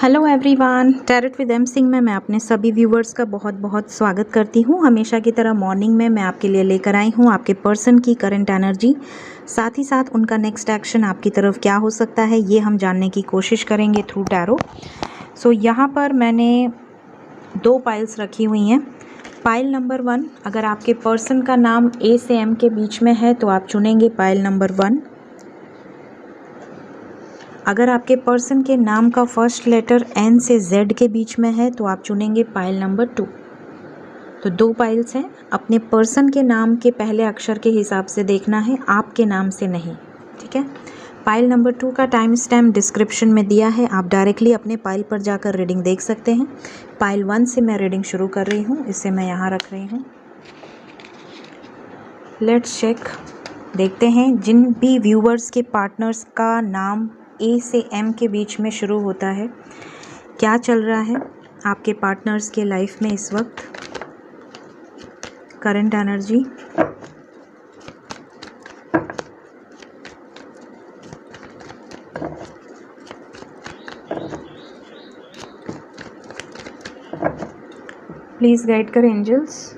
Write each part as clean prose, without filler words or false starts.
Hello everyone, tarot with M Singh में मैं अपने सभी व्यूवर्स का बहुत बहुत स्वागत करती हूँ। हमेशा की तरह मॉर्निंग में मैं आपके लिए लेकर आई हूँ आपके पर्सन की करंट एनर्जी, साथ ही साथ उनका नेक्स्ट एक्शन आपकी तरफ क्या हो सकता है ये हम जानने की कोशिश करेंगे थ्रू टैरो। सो यहाँ पर मैंने 2 पाइल्स रखी हुई हैं। पाइल नंबर 1, अगर आपके पर्सन का नाम ए से एम के बीच में है तो आप चुनेंगे पाइल नंबर 1। अगर आपके पर्सन के नाम का फर्स्ट लेटर एन से जेड के बीच में है तो आप चुनेंगे पाइल नंबर 2। तो 2 पाइल्स हैं। अपने पर्सन के नाम के पहले अक्षर के हिसाब से देखना है, आपके नाम से नहीं, ठीक है। पाइल नंबर 2 का टाइम स्टैम्प डिस्क्रिप्शन में दिया है, आप डायरेक्टली अपने पाइल पर जाकर रीडिंग देख सकते हैं। पाइल 1 से मैं रीडिंग शुरू कर रही हूँ, इसे मैं यहाँ रख रही हूँ। लेट्स चेक, देखते हैं जिन भी व्यूवर्स के पार्टनर्स का नाम ए से एम के बीच में शुरू होता है क्या चल रहा है आपके पार्टनर्स के लाइफ में इस वक्त। करंट एनर्जी, प्लीज़ गाइड कर एंजल्स।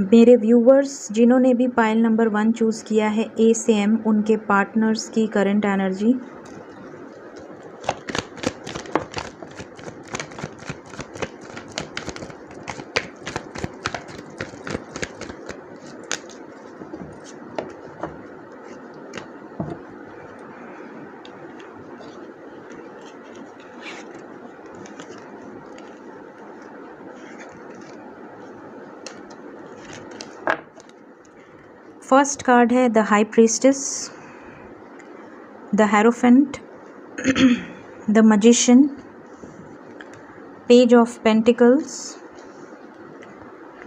मेरे व्यूवर्स जिन्होंने भी पाइल नंबर 1 चूज़ किया है ए से एम, उनके पार्टनर्स की करंट एनर्जी। फर्स्ट कार्ड है the high priestess, the hierophant, the magician, page of pentacles,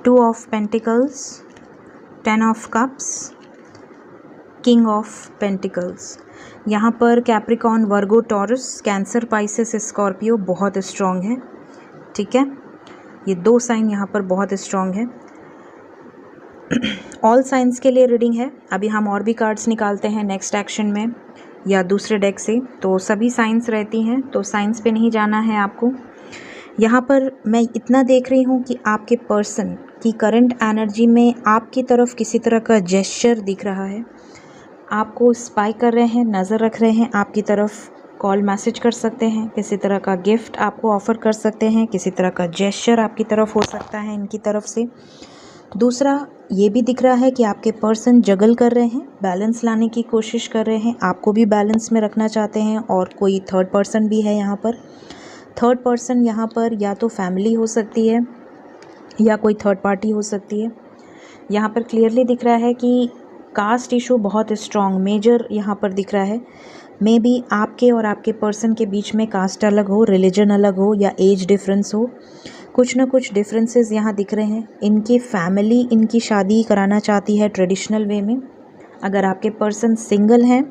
2 of pentacles, 10 of cups, king of pentacles. यहाँ पर कैप्रिकॉन, वर्गो, टॉरस, कैंसर, पाइसेस, स्कॉर्पियो बहुत strong है, ठीक है। ये 2 साइन यहाँ पर बहुत स्ट्रॉन्ग है। ऑल साइंस के लिए रीडिंग है। अभी हम और भी कार्ड्स निकालते हैं नेक्स्ट एक्शन में या दूसरे डेक से, तो सभी साइंस रहती हैं, तो साइंस पे नहीं जाना है आपको। यहाँ पर मैं इतना देख रही हूँ कि आपके पर्सन की करंट एनर्जी में आपकी तरफ किसी तरह का जेस्चर दिख रहा है, आपको स्पाई कर रहे हैं, नज़र रख रहे हैं, आपकी तरफ कॉल मैसेज कर सकते हैं, किसी तरह का गिफ्ट आपको ऑफ़र कर सकते हैं, किसी तरह का जेस्चर आपकी तरफ हो सकता है इनकी तरफ से। दूसरा ये भी दिख रहा है कि आपके पर्सन जगल कर रहे हैं, बैलेंस लाने की कोशिश कर रहे हैं, आपको भी बैलेंस में रखना चाहते हैं, और कोई थर्ड पर्सन भी है यहाँ पर। थर्ड पर्सन यहाँ पर या तो फैमिली हो सकती है या कोई थर्ड पार्टी हो सकती है। यहाँ पर क्लियरली दिख रहा है कि कास्ट इशू बहुत स्ट्रॉन्ग मेजर यहाँ पर दिख रहा है। मे बी आपके और आपके पर्सन के बीच में कास्ट अलग हो, रिलीजन अलग हो, या एज डिफरेंस हो, कुछ ना कुछ डिफरेंसेस यहाँ दिख रहे हैं। इनकी फैमिली इनकी शादी कराना चाहती है ट्रेडिशनल वे में। अगर आपके पर्सन सिंगल हैं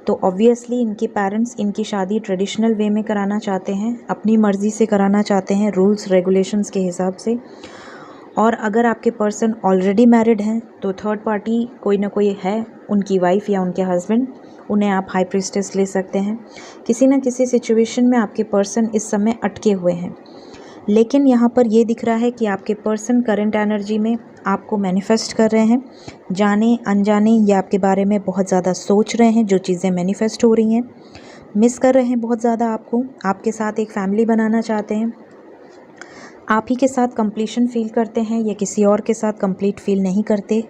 तो ऑब्वियसली इनके पेरेंट्स इनकी शादी ट्रेडिशनल वे में कराना चाहते हैं, अपनी मर्ज़ी से कराना चाहते हैं, रूल्स रेगुलेशंस के हिसाब से। और अगर आपके पर्सन ऑलरेडी मैरिड हैं तो थर्ड पार्टी कोई ना कोई है, उनकी वाइफ या उनके हस्बैंड, उन्हें आप हाई प्रीस्टेस ले सकते हैं। किसी न किसी सिचुएशन में आपके पर्सन इस समय अटके हुए हैं, लेकिन यहाँ पर ये दिख रहा है कि आपके पर्सन करंट एनर्जी में आपको मैनिफेस्ट कर रहे हैं, जाने अनजाने या आपके बारे में बहुत ज़्यादा सोच रहे हैं। जो चीज़ें मैनिफेस्ट हो रही हैं, मिस कर रहे हैं बहुत ज़्यादा आपको, आपके साथ एक फैमिली बनाना चाहते हैं, आप ही के साथ कंप्लीशन फील करते हैं या किसी और के साथ कंप्लीट फील नहीं करते।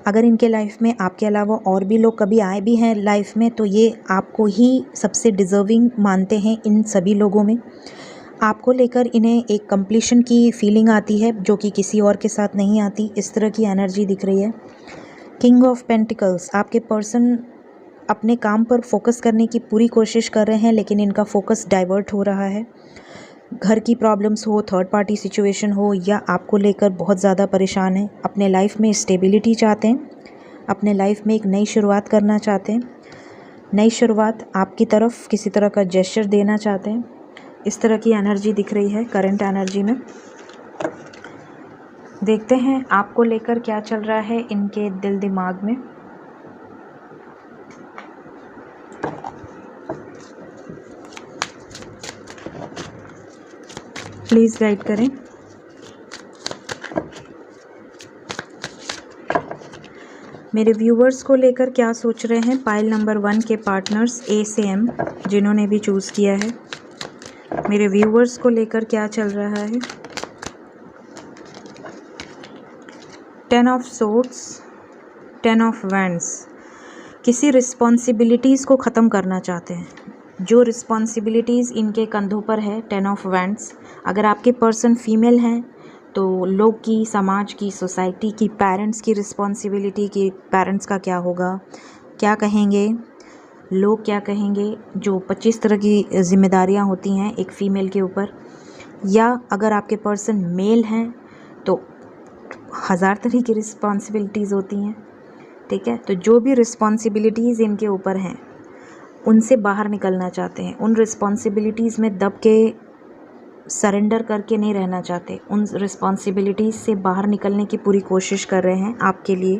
अगर इनके लाइफ में आपके अलावा और भी लोग कभी आए भी हैं लाइफ में तो ये आपको ही सबसे डिज़र्विंग मानते हैं। इन सभी लोगों में आपको लेकर इन्हें एक कंप्लीशन की फीलिंग आती है जो कि किसी और के साथ नहीं आती। इस तरह की एनर्जी दिख रही है। किंग ऑफ पेंटिकल्स, आपके पर्सन अपने काम पर फोकस करने की पूरी कोशिश कर रहे हैं, लेकिन इनका फोकस डाइवर्ट हो रहा है। घर की प्रॉब्लम्स हो, थर्ड पार्टी सिचुएशन हो, या आपको लेकर बहुत ज़्यादा परेशान हैं। अपने लाइफ में स्टेबिलिटी चाहते हैं, अपने लाइफ में एक नई शुरुआत करना चाहते हैं, नई शुरुआत आपकी तरफ किसी तरह का जेस्चर देना चाहते हैं। इस तरह की एनर्जी दिख रही है करंट एनर्जी में। देखते हैं आपको लेकर क्या चल रहा है इनके दिल दिमाग में। प्लीज़ गाइड करें। मेरे व्यूवर्स को लेकर क्या सोच रहे हैं पाइल नंबर 1 के पार्टनर्स ए से एम जिन्होंने भी चूज़ किया है, मेरे व्यूवर्स को लेकर क्या चल रहा है। 10 ऑफ सोर्ड्स, 10 ऑफ वैंड्स, किसी रिस्पॉन्सिबिलिटीज़ को ख़त्म करना चाहते हैं। जो रिस्पॉन्सिबिलिटीज़ इनके कंधों पर है 10 ऑफ वैंड्स। अगर आपके पर्सन फीमेल हैं तो लोग की, समाज की, सोसाइटी की, पेरेंट्स की रिस्पॉन्सिबिलिटी कि पेरेंट्स का क्या होगा, क्या कहेंगे लोग, क्या कहेंगे, जो 25 तरह की जिम्मेदारियां होती हैं एक फ़ीमेल के ऊपर। या अगर आपके पर्सन मेल हैं तो 1000 तरह की रिस्पॉन्सिबिलिटीज़ होती हैं, ठीक है। तो जो भी रिस्पॉन्सिबिलिटीज़ इनके ऊपर हैं उनसे बाहर निकलना चाहते हैं। उन रिस्पॉन्सिबिलिटीज़ में दब के सरेंडर करके नहीं रहना चाहते, उन रिस्पॉन्सिबिलिटीज़ से बाहर निकलने की पूरी कोशिश कर रहे हैं आपके लिए।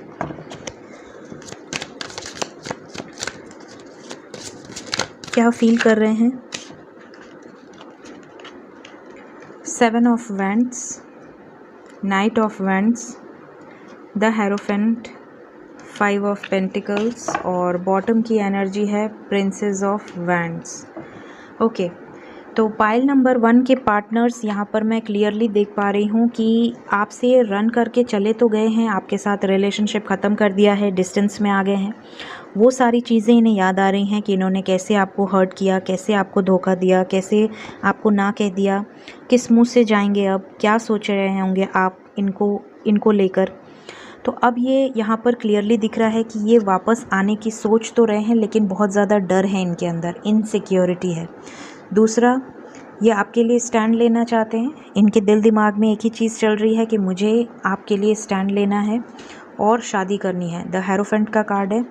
क्या फील कर रहे हैं। 7 of wands, night of wands, the hierophant, 5 of pentacles और बॉटम की एनर्जी है प्रिंसेस ऑफ वैंड्स। ओके, तो पाइल नंबर 1 के पार्टनर्स यहाँ पर मैं क्लियरली देख पा रही हूँ कि आपसे रन करके चले तो गए हैं, आपके साथ रिलेशनशिप ख़त्म कर दिया है, डिस्टेंस में आ गए हैं। वो सारी चीज़ें इन्हें याद आ रही हैं कि इन्होंने कैसे आपको हर्ट किया, कैसे आपको धोखा दिया, कैसे आपको ना कह दिया, किस मुँह से जाएंगे, अब क्या सोच रहे होंगे आप इनको लेकर। तो अब ये यहाँ पर क्लियरली दिख रहा है कि ये वापस आने की सोच तो रहे हैं, लेकिन बहुत ज़्यादा डर है इनके अंदर, इनसिक्योरिटी है। दूसरा, ये आपके लिए स्टैंड लेना चाहते हैं। इनके दिल दिमाग में एक ही चीज़ चल रही है कि मुझे आपके लिए स्टैंड लेना है और शादी करनी है। द हेरोफेंट का कार्ड है।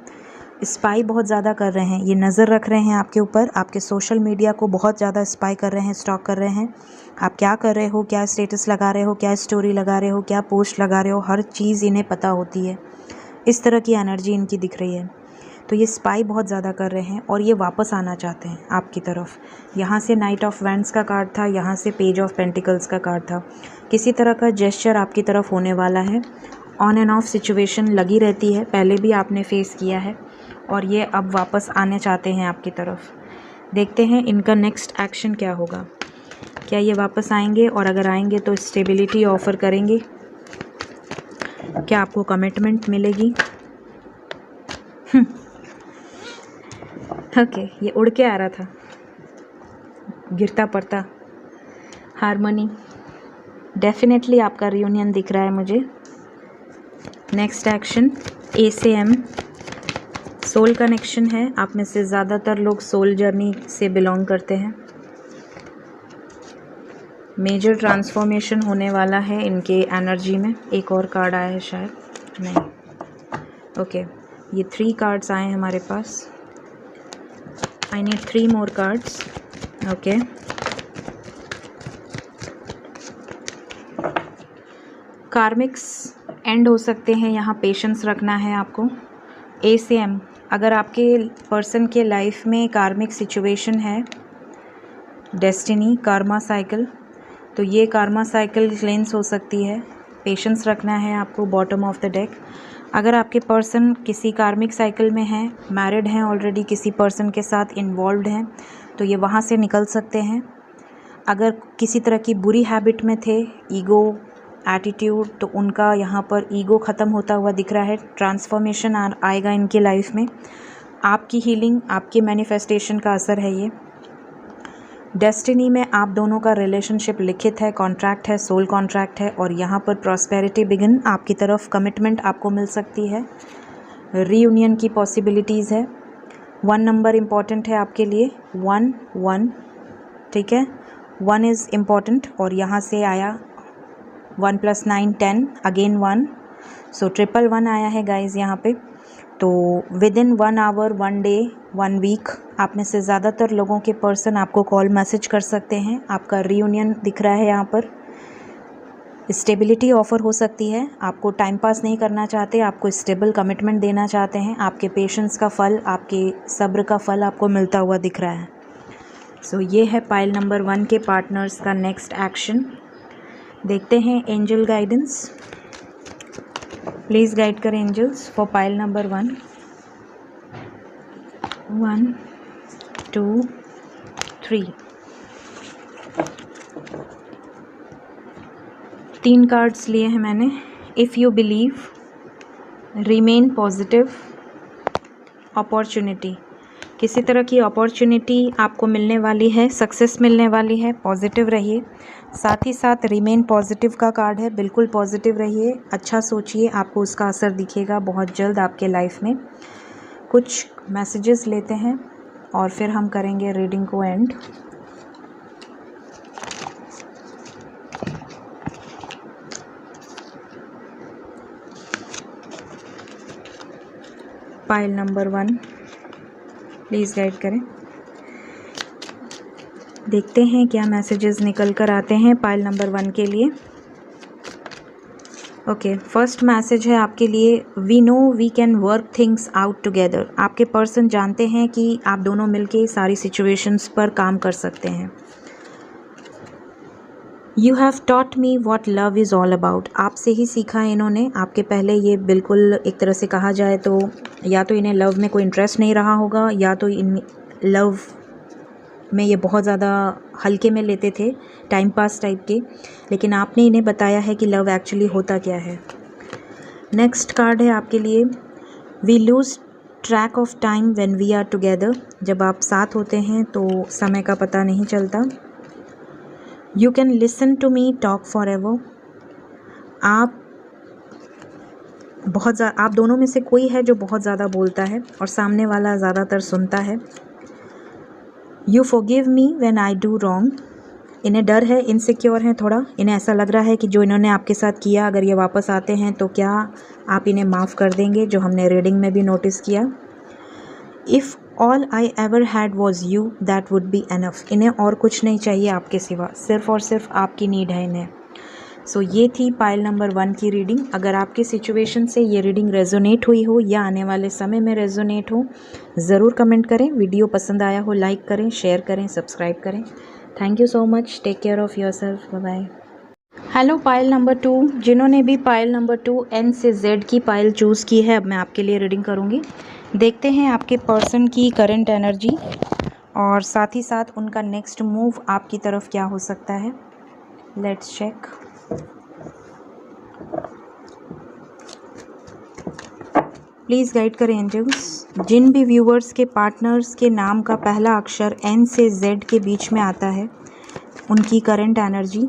स्पाई बहुत ज़्यादा कर रहे हैं, ये नज़र रख रहे हैं आपके ऊपर, आपके सोशल मीडिया को बहुत ज़्यादा स्पाई कर रहे हैं, स्टॉक कर रहे हैं। आप क्या कर रहे हो, क्या स्टेटस लगा रहे हो, क्या स्टोरी लगा रहे हो, क्या पोस्ट लगा रहे हो, हर चीज़ इन्हें पता होती है। इस तरह की एनर्जी इनकी दिख रही है। तो ये स्पाई बहुत ज़्यादा कर रहे हैं और ये वापस आना चाहते हैं आपकी तरफ। यहाँ से नाइट ऑफ वैंड्स का कार्ड था, यहाँ से पेज ऑफ पेंटिकल्स का कार्ड था। किसी तरह का जेस्चर आपकी तरफ होने वाला है। ऑन एंड ऑफ सिचुएशन लगी रहती है, पहले भी आपने फेस किया है और ये अब वापस आने चाहते हैं आपकी तरफ। देखते हैं इनका नेक्स्ट एक्शन क्या होगा। क्या ये वापस आएंगे, और अगर आएंगे तो स्टेबिलिटी ऑफ़र करेंगे, क्या आपको कमिटमेंट मिलेगी। ओके, ये उड़ के आ रहा था, गिरता पड़ता। हारमोनी, डेफिनेटली आपका रियूनियन दिख रहा है मुझे। नेक्स्ट एक्शन ए से एम, सोल कनेक्शन है। आप में से ज़्यादातर लोग सोल जर्नी से बिलोंग करते हैं। मेजर ट्रांसफॉर्मेशन होने वाला है इनके एनर्जी में। एक और कार्ड आया है शायद, नहीं, ओके, ये 3 कार्ड्स आए हैं हमारे पास। I need 3 more cards. Okay. Karmics and हो सकते हैं, यहाँ पेशेंस रखना है आपको। ए से एम, अगर आपके पर्सन के लाइफ में कार्मिक सिचुएशन है, डेस्टिनी, कार्मा साइकिल, तो ये कार्मा साइकिल क्लेंस हो सकती है। पेशेंस रखना है आपको। बॉटम ऑफ द डेक, अगर आपके पर्सन किसी कार्मिक साइकिल में हैं, मैरिड हैं ऑलरेडी, किसी पर्सन के साथ इन्वॉल्व्ड हैं, तो ये वहाँ से निकल सकते हैं। अगर किसी तरह की बुरी हैबिट में थे, ईगो, एटीट्यूड, तो उनका यहाँ पर ईगो ख़त्म होता हुआ दिख रहा है। ट्रांसफॉर्मेशन आएगा इनके लाइफ में। आपकी हीलिंग, आपके मैनिफेस्टेशन का असर है ये। डेस्टिनी में आप दोनों का रिलेशनशिप लिखित है, कॉन्ट्रैक्ट है, सोल कॉन्ट्रैक्ट है, और यहाँ पर प्रॉस्पेरिटी बिगिन, आपकी तरफ कमिटमेंट आपको मिल सकती है। रीयूनियन की पॉसिबिलिटीज़ है। 1 नंबर इम्पॉर्टेंट है आपके लिए, 1, ठीक है, 1 इज़ इम्पॉर्टेंट। और यहाँ से आया 1 + 9 10, अगेन 1, सो 111 आया है गाइज यहाँ पे। तो विदिन 1 आवर, 1 डे, 1 वीक, आप में से ज़्यादातर लोगों के पर्सन आपको कॉल मैसेज कर सकते हैं। आपका रीयूनियन दिख रहा है यहाँ पर। स्टेबिलिटी ऑफ़र हो सकती है। आपको टाइम पास नहीं करना चाहते, आपको स्टेबल कमिटमेंट देना चाहते हैं। आपके पेशेंस का फल, आपके सब्र का फल आपको मिलता हुआ दिख रहा है। सो ये है पाइल नंबर 1 के पार्टनर्स का नेक्स्ट एक्शन। देखते हैं एंजल गाइडेंस। प्लीज़ गाइड करें angels for pile number 1। 1 2 3 3 cards लिए हैं मैंने। If you believe, remain positive, opportunity. किसी तरह की अपॉर्चुनिटी आपको मिलने वाली है, सक्सेस मिलने वाली है, पॉजिटिव रहिए। साथ ही साथ रिमेन पॉजिटिव का कार्ड है, बिल्कुल पॉजिटिव रहिए, अच्छा सोचिए, आपको उसका असर दिखेगा बहुत जल्द आपके लाइफ में। कुछ मैसेजेस लेते हैं और फिर हम करेंगे रीडिंग को and. Pile number 1 please guide करें। देखते हैं क्या मैसेजेस निकल कर आते हैं पाइल नंबर 1 के लिए। ओके, फर्स्ट मैसेज है आपके लिए, we know we can work things out together. आपके पर्सन जानते हैं कि आप दोनों मिलके सारी सिचुएशंस पर काम कर सकते हैं। You have taught me what love is all about. आपसे ही सीखा है इन्होंने, आपके पहले ये बिल्कुल एक तरह से कहा जाए तो या तो इन्हें लव में कोई इंटरेस्ट नहीं रहा होगा, या तो इन लव में ये बहुत ज़्यादा हल्के में लेते थे, टाइम पास टाइप के, लेकिन आपने इन्हें बताया है कि लव एक्चुअली होता क्या है। नेक्स्ट कार्ड है आपके लिए, we lose track of time when we are together. जब आप साथ होते हैं तो समय का पता नहीं चलता। You can listen to me talk forever. आप दोनों में से कोई है जो बहुत ज़्यादा बोलता है और सामने वाला ज़्यादातर सुनता है। You forgive me when I do wrong. इन्हें डर है, इनसिक्योर हैं थोड़ा, इन्हें ऐसा लग रहा है कि जो इन्होंने आपके साथ किया, अगर ये वापस आते हैं तो क्या आप इन्हें माफ़ कर देंगे, जो हमने रीडिंग में भी नोटिस किया। If all I ever had was you that would be enough. इन्हें और कुछ नहीं चाहिए आपके सिवा, सिर्फ़ और सिर्फ आपकी नीड है इन्हें। सो ये थी पाइल नंबर 1 की रीडिंग। अगर आपकी सिचुएशन से ये रीडिंग रेजोनेट हुई हो या आने वाले समय में रेजोनेट हो, ज़रूर कमेंट करें। वीडियो पसंद आया हो लाइक करें, शेयर करें, सब्सक्राइब करें। Thank you so much. Take care of yourself. Bye bye. Hello pile number 2, जिन्होंने भी पाइल नंबर 2 एन से जेड की पाइल चूज़ की है, अब मैं आपके लिए रीडिंग करूँगी। देखते हैं आपके पर्सन की करंट एनर्जी और साथ ही साथ उनका नेक्स्ट मूव आपकी तरफ क्या हो सकता है। Let's check. प्लीज़ गाइड करें एंजल्स। जिन भी व्यूवर्स के पार्टनर्स के नाम का पहला अक्षर एन से जेड के बीच में आता है, उनकी करंट एनर्जी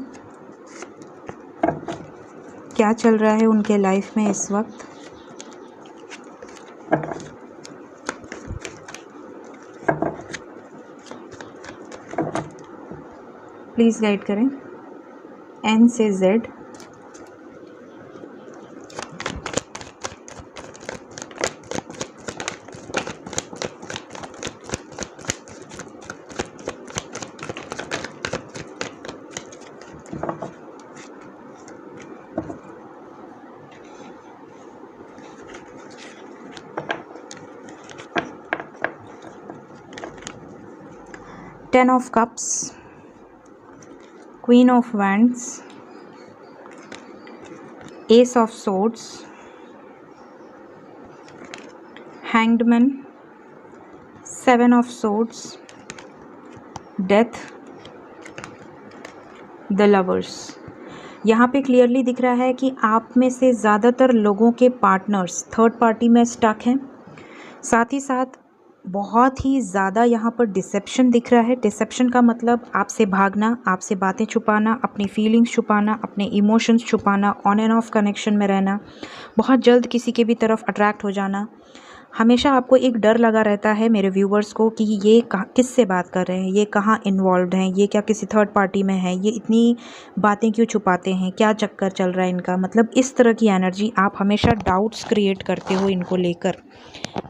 क्या चल रहा है उनके लाइफ में इस वक्त। प्लीज़ गाइड करें। एन से Z, ten of cups, queen of wands, S of swords, hanged man, seven of swords, death, the lovers. यहाँ पे क्लियरली दिख रहा है कि आप में से ज़्यादातर लोगों के पार्टनर्स थर्ड पार्टी में स्टक हैं। साथ ही साथ बहुत ही ज़्यादा यहाँ पर डिसेप्शन दिख रहा है। डिसेप्शन का मतलब आपसे भागना, आपसे बातें छुपाना, अपनी फीलिंग्स छुपाना, अपने इमोशंस छुपाना, ऑन एंड ऑफ कनेक्शन में रहना, बहुत जल्द किसी के भी तरफ अट्रैक्ट हो जाना। हमेशा आपको एक डर लगा रहता है मेरे व्यूवर्स को कि ये किससे बात कर रहे हैं, ये कहाँ इन्वॉल्व हैं, ये क्या किसी थर्ड पार्टी में है, ये इतनी बातें क्यों छुपाते हैं, क्या चक्कर चल रहा है इनका। मतलब इस तरह की एनर्जी, आप हमेशा डाउट्स क्रिएट करते हो इनको लेकर,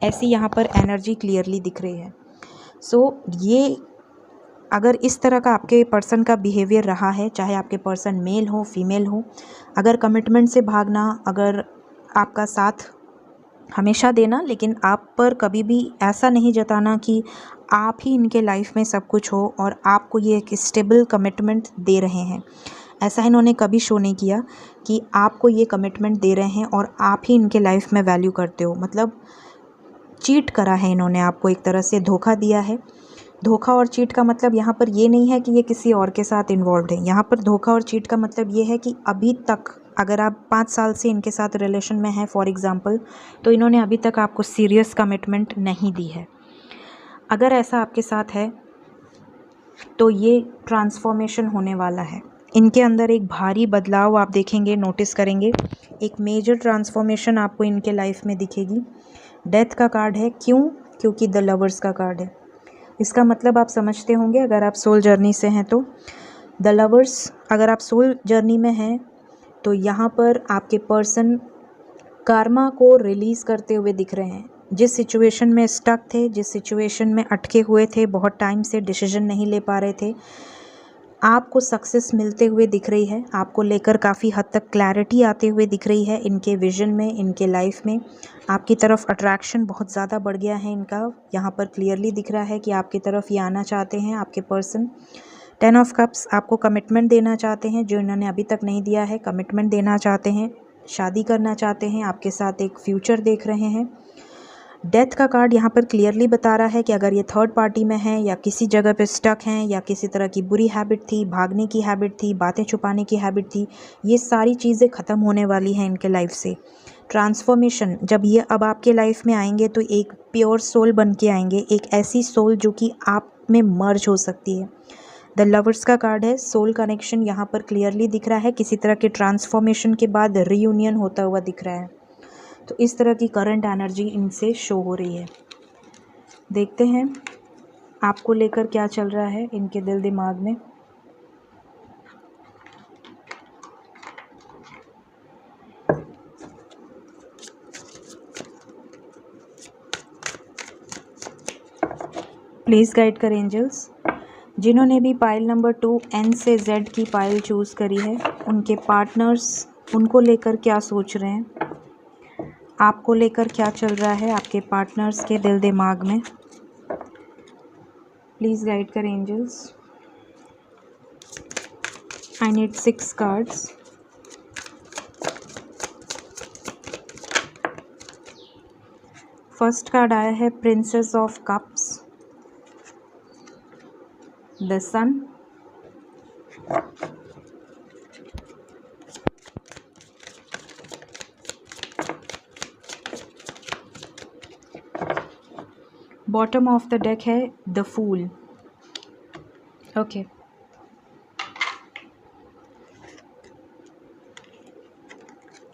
ऐसी यहाँ पर एनर्जी क्लियरली दिख रही है। सो ये अगर इस तरह का आपके पर्सन का बिहेवियर रहा है, चाहे आपके पर्सन मेल हो फीमेल हो, अगर कमिटमेंट से भागना, अगर आपका साथ हमेशा देना, लेकिन आप पर कभी भी ऐसा नहीं जताना कि आप ही इनके लाइफ में सब कुछ हो और आपको ये एक स्टेबल कमिटमेंट दे रहे हैं। ऐसा इन्होंने कभी शो नहीं किया कि आपको ये कमिटमेंट दे रहे हैं और आप ही इनके लाइफ में वैल्यू करते हो। मतलब चीट करा है इन्होंने, आपको एक तरह से धोखा दिया है। धोखा और चीट का मतलब यहाँ पर ये नहीं है कि ये किसी और के साथ इन्वॉल्व है। यहाँ पर धोखा और चीट का मतलब ये है कि अभी तक अगर आप 5 साल से इनके साथ रिलेशन में हैं फॉर एग्ज़ाम्पल, तो इन्होंने अभी तक आपको सीरियस कमिटमेंट नहीं दी है। अगर ऐसा आपके साथ है तो ये ट्रांसफॉर्मेशन होने वाला है। इनके अंदर एक भारी बदलाव आप देखेंगे, नोटिस करेंगे। एक मेजर ट्रांसफॉर्मेशन आपको इनके लाइफ में दिखेगी। डेथ का कार्ड है, क्यों? क्योंकि द लवर्स का कार्ड है। इसका मतलब आप समझते होंगे अगर आप सोल जर्नी से हैं तो। द लवर्स, अगर आप सोल जर्नी में हैं तो यहाँ पर आपके पर्सन कार्मा को रिलीज़ करते हुए दिख रहे हैं। जिस सिचुएशन में स्टक थे, जिस सिचुएशन में अटके हुए थे, बहुत टाइम से डिसीजन नहीं ले पा रहे थे, आपको सक्सेस मिलते हुए दिख रही है। आपको लेकर काफ़ी हद तक क्लैरिटी आते हुए दिख रही है। इनके विजन में, इनके लाइफ में आपकी तरफ अट्रैक्शन बहुत ज़्यादा बढ़ गया है इनका। यहाँ पर क्लियरली दिख रहा है कि आपकी तरफ ये आना चाहते हैं आपके पर्सन। 10 ऑफ कप्स, आपको कमिटमेंट देना चाहते हैं जो इन्होंने अभी तक नहीं दिया है। कमिटमेंट देना चाहते हैं, शादी करना चाहते हैं, आपके साथ एक फ्यूचर देख रहे हैं। डेथ का कार्ड यहाँ पर क्लियरली बता रहा है कि अगर ये थर्ड पार्टी में है या किसी जगह पे स्टक हैं या किसी तरह की बुरी हैबिट थी, भागने की हैबिट थी, बातें छुपाने की हैबिट थी, ये सारी चीज़ें ख़त्म होने वाली हैं इनके लाइफ से। ट्रांसफॉर्मेशन, जब ये अब आपके लाइफ में आएंगे तो एक प्योर सोल बन के आएंगे, एक ऐसी सोल जो कि आप में मर्ज हो सकती है। द लवर्स का कार्ड है, सोल कनेक्शन यहाँ पर क्लियरली दिख रहा है। किसी तरह के ट्रांसफॉर्मेशन के बाद रीयूनियन होता हुआ दिख रहा है। तो इस तरह की करंट एनर्जी इनसे शो हो रही है। देखते हैं आपको लेकर क्या चल रहा है इनके दिल दिमाग में। प्लीज़ गाइड कर एंजल्स। जिन्होंने भी पाइल नंबर 2 एन से जेड की पाइल चूज़ करी है, उनके पार्टनर्स उनको लेकर क्या सोच रहे हैं, आपको लेकर क्या चल रहा है आपके पार्टनर्स के दिल दिमाग में। प्लीज़ गाइड कर angels. I need 6 cards. First card आया है princess of cups, the sun, bottom of the deck है the fool. Okay,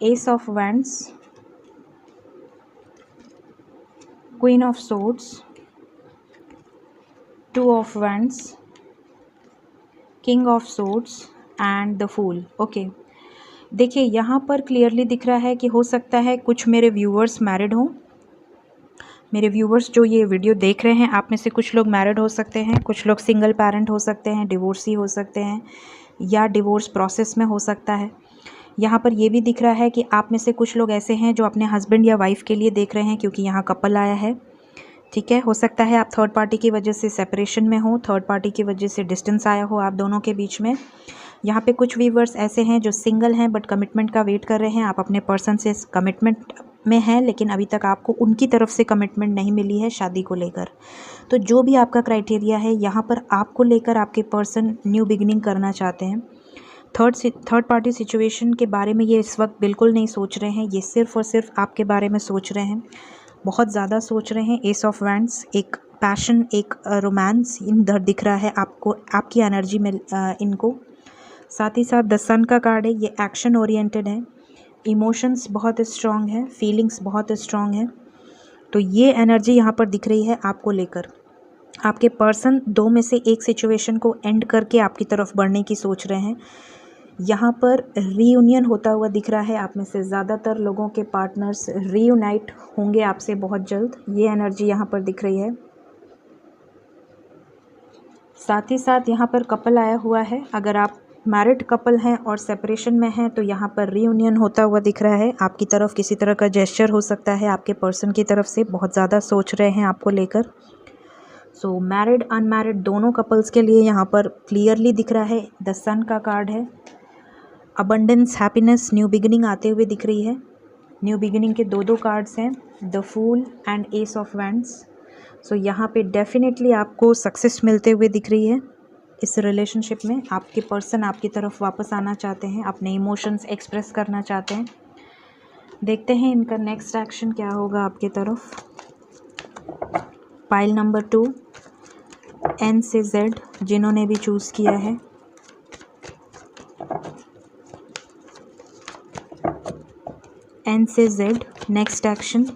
ace of wands, queen of swords, 2 of wands, king of swords and the fool. Okay, देखिए यहाँ पर clearly दिख रहा है कि हो सकता है कुछ मेरे व्यूअर्स मैरिड हों। मेरे व्यूवर्स जो ये वीडियो देख रहे हैं, आप में से कुछ लोग मैरिड हो सकते हैं, कुछ लोग सिंगल पेरेंट हो सकते हैं, डिवोर्सी हो सकते हैं या डिवोर्स प्रोसेस में हो सकता है। यहाँ पर ये भी दिख रहा है कि आप में से कुछ लोग ऐसे हैं जो अपने हस्बैंड या वाइफ के लिए देख रहे हैं, क्योंकि यहाँ कपल आया है। ठीक है, हो सकता है आप थर्ड पार्टी की वजह से सेपरेशन में हो, थर्ड पार्टी की वजह से डिस्टेंस आया हो आप दोनों के बीच में। यहाँ पे कुछ व्यूवर्स ऐसे हैं जो सिंगल हैं बट कमिटमेंट का वेट कर रहे हैं। आप अपने पर्सन से कमिटमेंट में हैं, लेकिन अभी तक आपको उनकी तरफ से कमिटमेंट नहीं मिली है शादी को लेकर। तो जो भी आपका क्राइटेरिया है, यहाँ पर आपको लेकर आपके पर्सन न्यू बिगिनिंग करना चाहते हैं। थर्ड पार्टी सिचुएशन के बारे में ये इस वक्त बिल्कुल नहीं सोच रहे हैं, ये सिर्फ़ और सिर्फ आपके बारे में सोच रहे हैं, बहुत ज़्यादा सोच रहे हैं। एस ऑफ वैंड्स, एक पैशन, एक रोमांस इधर दिख रहा है आपको, आपकी एनर्जी में इनको। साथ ही साथ द सन का कार्ड है, ये एक्शन ओरिएंटेड है, इमोशंस बहुत स्ट्रॉन्ग है, फीलिंग्स बहुत स्ट्रॉन्ग है। तो ये एनर्जी यहाँ पर दिख रही है आपको लेकर। आपके पर्सन 2 में से एक सिचुएशन को एंड करके आपकी तरफ बढ़ने की सोच रहे हैं। यहाँ पर रीयूनियन होता हुआ दिख रहा है। आप में से ज़्यादातर लोगों के पार्टनर्स रीयूनाइट होंगे आपसे बहुत जल्द, ये एनर्जी यहाँ पर दिख रही है। साथ ही साथ यहाँ पर कपल आया हुआ है। अगर आप मैरिड कपल हैं और सेपरेशन में हैं तो यहाँ पर रीयूनियन होता हुआ दिख रहा है। आपकी तरफ किसी तरह का जेस्चर हो सकता है आपके पर्सन की तरफ से, बहुत ज़्यादा सोच रहे हैं आपको लेकर। सो मैरिड अनमैरिड दोनों कपल्स के लिए यहाँ पर क्लियरली दिख रहा है। द सन का कार्ड है, अबंडेंस, हैप्पीनेस, न्यू बिगिनिंग आते हुए दिख रही है। न्यू बिगिनिंग के दो कार्ड्स हैं, the fool and ace of wands. So यहाँ पे डेफिनेटली आपको सक्सेस मिलते हुए दिख रही है। इस रिलेशनशिप में आपके पर्सन आपकी तरफ वापस आना चाहते हैं, अपने इमोशंस एक्सप्रेस करना चाहते हैं। देखते हैं इनका नेक्स्ट एक्शन क्या होगा आपकी तरफ। पाइल नंबर 2, एन से जेड, जिन्होंने भी चूज़ किया है। एन से जेड, नेक्स्ट एक्शन।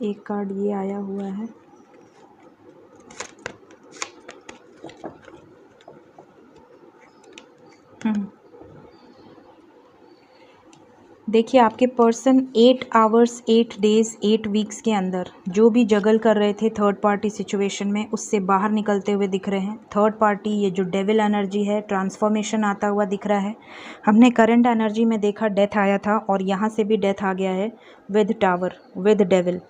एक कार्ड ये आया हुआ है, देखिए आपके पर्सन 8 आवर्स 8 डेज़ 8 वीक्स के अंदर जो भी जगल कर रहे थे थर्ड पार्टी सिचुएशन में, उससे बाहर निकलते हुए दिख रहे हैं। थर्ड पार्टी, ये जो डेविल एनर्जी है, ट्रांसफॉर्मेशन आता हुआ दिख रहा है। हमने करंट एनर्जी में देखा डेथ आया था और यहाँ से भी डेथ आ गया है विद टावर, विद डेविल।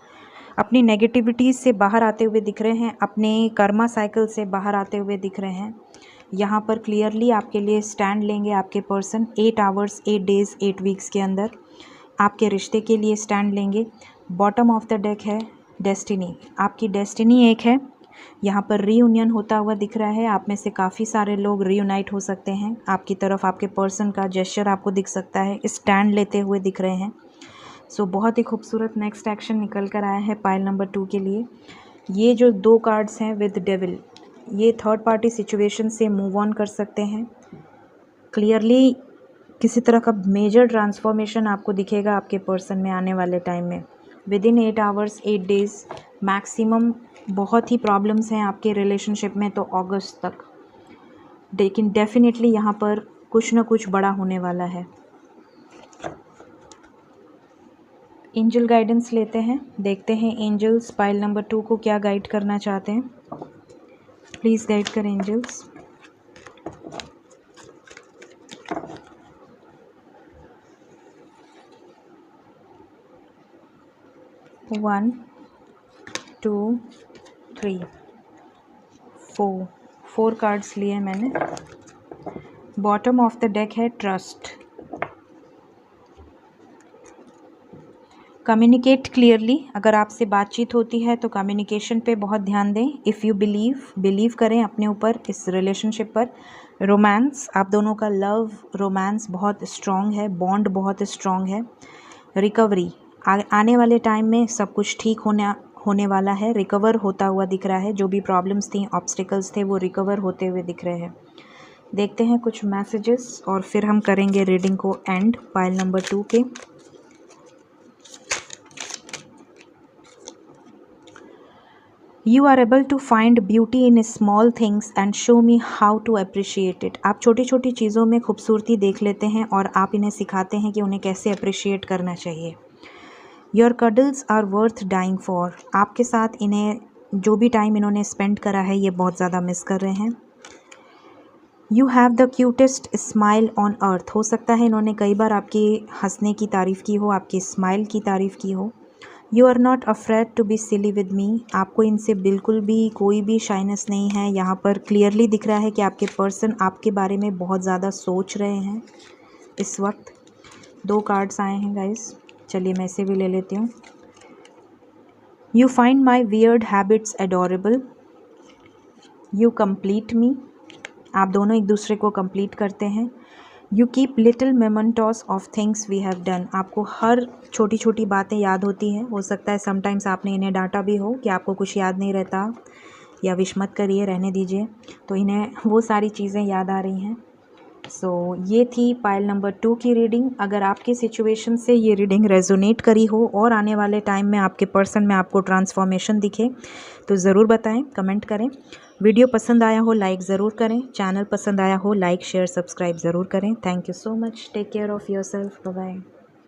अपनी नेगेटिविटीज़ से बाहर आते हुए दिख रहे हैं, अपने कर्मा साइकिल से बाहर आते हुए दिख रहे हैं। यहाँ पर क्लियरली आपके लिए स्टैंड लेंगे आपके पर्सन 8 आवर्स 8 डेज़ 8 वीक्स के अंदर आपके रिश्ते के लिए स्टैंड लेंगे। बॉटम ऑफ द डेक है डेस्टिनी, आपकी डेस्टिनी एक है। यहाँ पर रीयूनियन होता हुआ दिख रहा है। आप में से काफ़ी सारे लोग रीयूनाइट हो सकते हैं। आपकी तरफ आपके पर्सन का जेस्चर आपको दिख सकता है, स्टैंड लेते हुए दिख रहे हैं। सो बहुत ही खूबसूरत नेक्स्ट एक्शन निकल कर आया है पाइल नंबर 2 के लिए। ये जो 2 कार्ड्स हैं विद डेविल, ये थर्ड पार्टी सिचुएशन से मूव ऑन कर सकते हैं। क्लियरली किसी तरह का मेजर ट्रांसफॉर्मेशन आपको दिखेगा आपके पर्सन में आने वाले टाइम में। With in 8 hours 8 days maximum. बहुत ही प्रॉब्लम्स हैं आपके रिलेशनशिप में तो अगस्त तक, लेकिन डेफिनेटली यहाँ पर कुछ ना कुछ बड़ा होने वाला है। एंजल गाइडेंस लेते हैं, देखते हैं एंजल्स पाइल नंबर 2 को क्या गाइड करना चाहते हैं। प्लीज़ गाइड करें एंजल्स। वन, 2, 3, 4 कार्ड्स लिए मैंने। बॉटम ऑफ द डेक है ट्रस्ट। कम्युनिकेट क्लियरली, अगर आपसे बातचीत होती है तो कम्युनिकेशन पे बहुत ध्यान दें। इफ़ यू बिलीव करें अपने ऊपर, इस रिलेशनशिप पर। रोमांस, आप दोनों का लव रोमांस बहुत स्ट्रॉन्ग है, बॉन्ड बहुत स्ट्रॉन्ग है। रिकवरी, आने वाले टाइम में सब कुछ ठीक होने वाला है, रिकवर होता हुआ दिख रहा है। जो भी प्रॉब्लम्स थी, ऑब्स्टिकल्स थे, वो रिकवर होते हुए दिख रहे हैं। देखते हैं कुछ मैसेजेस और फिर हम करेंगे रीडिंग को एंड पाइल नंबर 2 के। You are able to find beauty in small things and show me how to appreciate it. आप छोटी छोटी चीज़ों में खूबसूरती देख लेते हैं और आप इन्हें सिखाते हैं कि उन्हें कैसे अप्रिशिएट करना चाहिए। Your cuddles are worth dying for. आपके साथ इन्हें जो भी टाइम इन्होंने स्पेंड करा है ये बहुत ज़्यादा मिस कर रहे हैं। You have the cutest smile on earth. हो सकता है इन्होंने कई बार आपकी हंसने की तारीफ़ की हो, आपकी स्माइल की तारीफ़ की हो। You are not afraid to be silly with me. आपको इनसे बिल्कुल भी कोई भी शाइनेस नहीं है। यहाँ पर क्लियरली दिख रहा है कि आपके पर्सन आपके बारे में बहुत ज़्यादा सोच रहे हैं इस वक्त। 2 कार्ड्स आए हैं गाइस, चलिए मैं इसे भी ले लेती हूँ। You find my weird habits adorable. You complete me. आप दोनों एक दूसरे को कंप्लीट करते हैं। You keep little mementos of things we have done. आपको हर छोटी छोटी बातें याद होती हैं। हो सकता है समटाइम्स आपने इन्हें डांटा भी हो कि आपको कुछ याद नहीं रहता, या विश मत करिए, रहने दीजिए, तो इन्हें वो सारी चीज़ें याद आ रही हैं। सो ये थी पाइल नंबर 2 की रीडिंग। अगर आपकी सिचुएशन से ये रीडिंग रेजोनेट करी हो और आने वाले टाइम में आपके पर्सन में आपको ट्रांसफॉर्मेशन दिखे तो ज़रूर बताएं, कमेंट करें। वीडियो पसंद आया हो लाइक ज़रूर करें, चैनल पसंद आया हो लाइक शेयर सब्सक्राइब ज़रूर करें। Thank you so much, take care of yourself, bye bye.